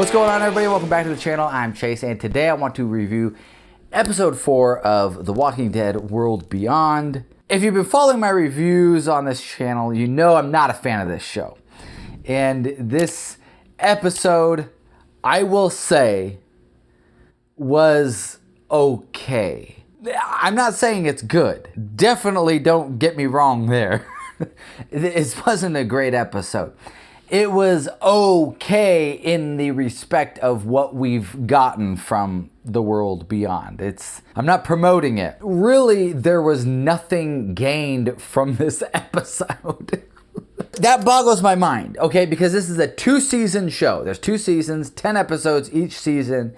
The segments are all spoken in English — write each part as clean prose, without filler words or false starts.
What's going on, everybody? Welcome back to the channel. I'm Chase, and today I want to review episode 4 of The Walking Dead World Beyond. If you've been following my reviews on this channel, you know I'm not a fan of this show. And this episode, I will say, was okay. I'm not saying it's good. Definitely don't get me wrong there. It wasn't a great episode. It was okay in the respect of what we've gotten from The World Beyond. I'm not promoting it. Really, there was nothing gained from this episode. That boggles my mind, okay? Because this is a 2-season show. There's 2 seasons, 10 episodes each season,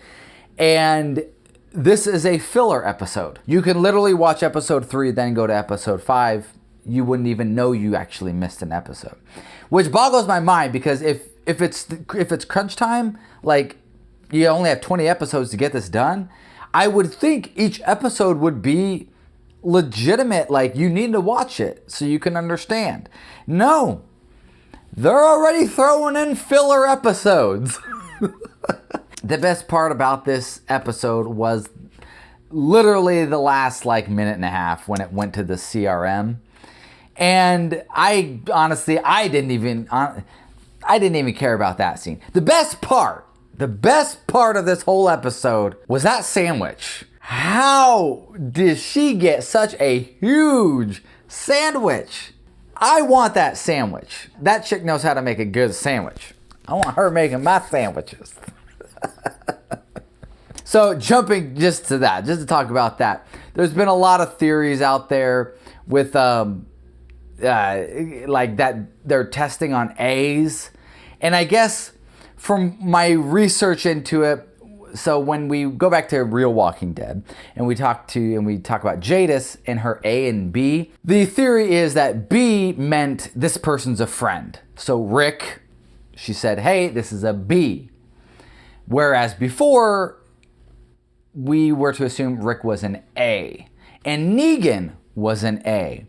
and this is a filler episode. You can literally watch episode 3, then go to episode 5. You wouldn't even know you actually missed an episode. Which boggles my mind, because if it's crunch time, like you only have 20 episodes to get this done, I would think each episode would be legitimate, like you need to watch it so you can understand. No, they're already throwing in filler episodes. The best part about this episode was literally the last minute and a half when it went to the CRM. And I honestly, I didn't even care about that scene. The best part of this whole episode was that sandwich. How did she get such a huge sandwich? I want that sandwich. That chick knows how to make a good sandwich. I want her making my sandwiches. So jumping just to talk about that. There's been a lot of theories out there with like that they're testing on A's. And I guess from my research into it, so when we go back to Real Walking Dead and we talk about Jadis and her A and B, the theory is that B meant this person's a friend. So Rick, she said, hey, this is a B. Whereas before, we were to assume Rick was an A and Negan was an A.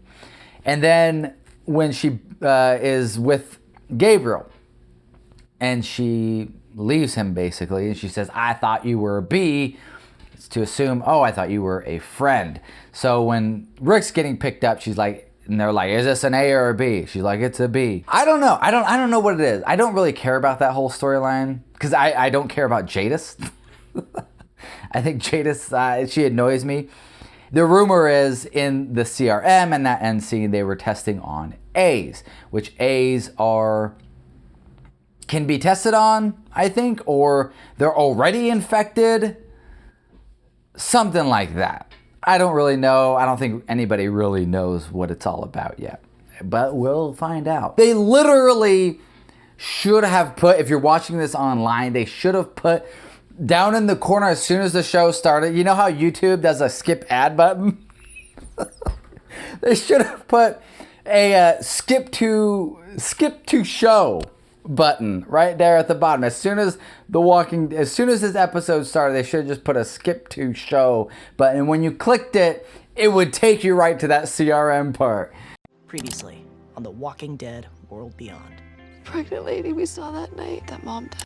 And then when she is with Gabriel and she leaves him basically, and she says, I thought you were a B, it's to assume, oh, I thought you were a friend. So when Rick's getting picked up, she's like, and they're like, is this an A or a B? She's like, it's a B. I don't know. I don't know what it is. I don't really care about that whole storyline because I don't care about Jadis. I think Jadis, she annoys me. The rumor is in the CRM and that end scene, they were testing on A's, which A's can be tested on, I think, or they're already infected. Something like that. I don't really know. I don't think anybody really knows what it's all about yet, but we'll find out. They literally should have put, if you're watching this online, they should have put down in the corner as soon as the show started. You know how YouTube does a skip ad button? They should have put a skip to show button right there at the bottom. As soon as this episode started, they should have just put a skip to show button. And when you clicked it, it would take you right to that CRM part. Previously on The Walking Dead World Beyond. Pregnant lady we saw that night, that mom died.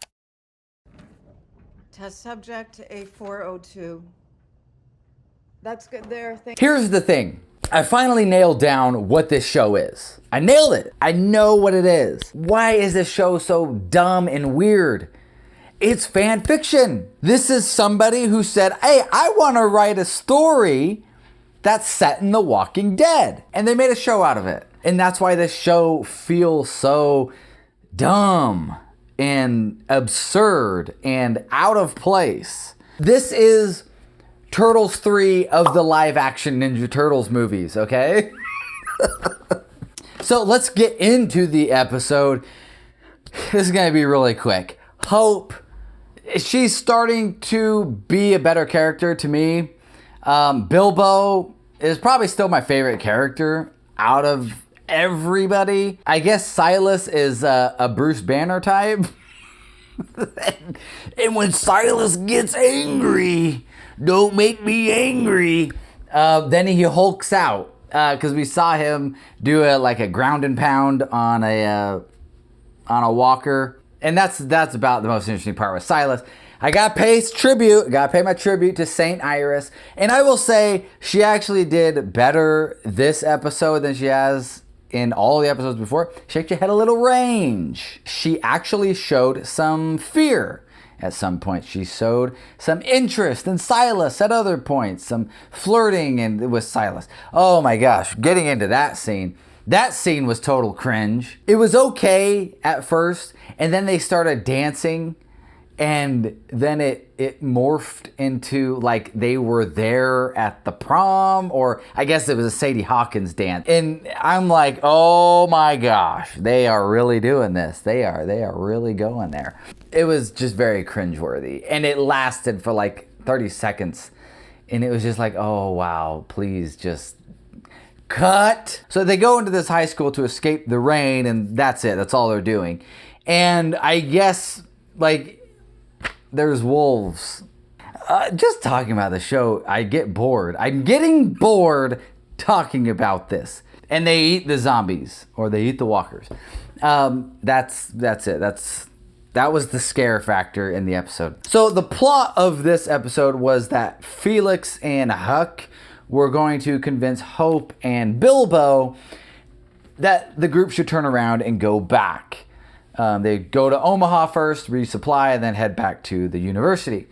Test subject A402. That's good there. Here's the thing. I finally nailed down what this show is. I nailed it. I know what it is. Why is this show so dumb and weird? It's fan fiction. This is somebody who said, hey, I want to write a story that's set in The Walking Dead. And they made a show out of it. And that's why this show feels so dumb and absurd and out of place. This is Turtles 3 of the live action Ninja Turtles movies, okay? So let's get into the episode. This is gonna be really quick. Hope, she's starting to be a better character to me. Bilbo is probably still my favorite character out of everybody. I guess Silas is a Bruce Banner type. And when Silas gets angry, don't make me angry, then he hulks out. Because we saw him do a ground and pound on a walker. And that's about the most interesting part with Silas. I gotta pay my tribute to Saint Iris. And I will say she actually did better this episode than she has in all the episodes before. She actually had a little range. She actually showed some fear at some point. She showed some interest in Silas at other points, some flirting with Silas. Oh my gosh, getting into that scene. That scene was total cringe. It was okay at first, and then they started dancing, and then it morphed into like they were there at the prom, or I guess it was a Sadie Hawkins dance. And I'm like, oh my gosh, they are really doing this. They are really going there. It was just very cringeworthy, and it lasted for like 30 seconds, and it was just like, oh wow, please just cut. So they go into this high school to escape the rain, and that's it. That's all they're doing. And I guess like there's wolves. Just talking about the show, I get bored. I'm getting bored talking about this. And they eat the zombies, or they eat the walkers. That's it. That was the scare factor in the episode. So the plot of this episode was that Felix and Huck were going to convince Hope and Bilbo that the group should turn around and go back. They go to Omaha first, resupply, and then head back to the university.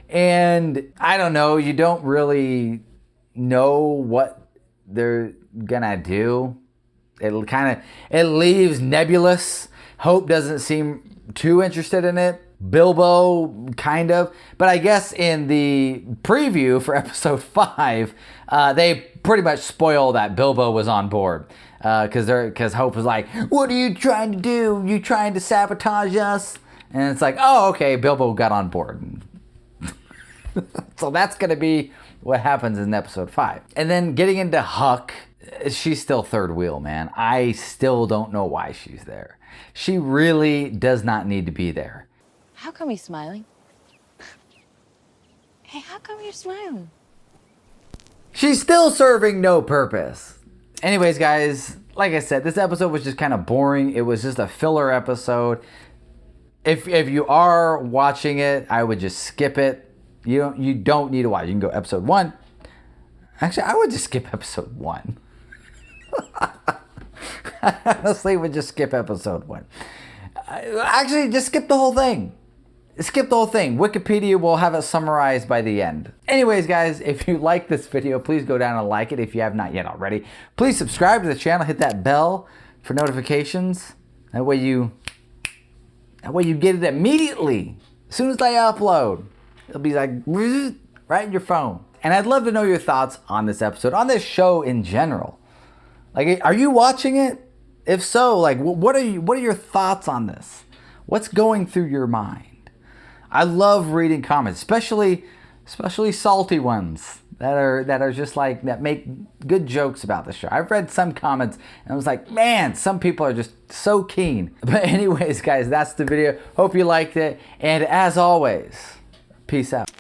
And I don't know, you don't really know what they're gonna do. It leaves nebulous. Hope doesn't seem too interested in it. Bilbo, kind of. But I guess in the preview for episode 5, they pretty much spoil that Bilbo was on board. Because Hope was like, what are you trying to do? You trying to sabotage us? And it's like, oh, okay, Bilbo got on board. So that's going to be what happens in episode 5. And then getting into Huck, she's still third wheel, man. I still don't know why she's there. She really does not need to be there. How come he's smiling? Hey, how come you're smiling? She's still serving no purpose. Anyways, guys, like I said, this episode was just kind of boring. It was just a filler episode. If you are watching it, I would just skip it. You don't need to watch. You can go episode 1. Actually, I would just skip episode 1. I honestly would just skip episode 1. Actually, just skip the whole thing. Skip the whole thing. Wikipedia will have it summarized by the end. Anyways, guys, if you like this video, please go down and like it if you have not yet already. Please subscribe to the channel. Hit that bell for notifications. That way you get it immediately. As soon as I upload, it'll be like right in your phone. And I'd love to know your thoughts on this episode, on this show in general. Like, are you watching it? If so, like, what are your thoughts on this? What's going through your mind? I love reading comments, especially salty ones that are just like, that make good jokes about the show. I've read some comments and I was like, man, some people are just so keen. But anyways, guys, that's the video. Hope you liked it. And as always, peace out.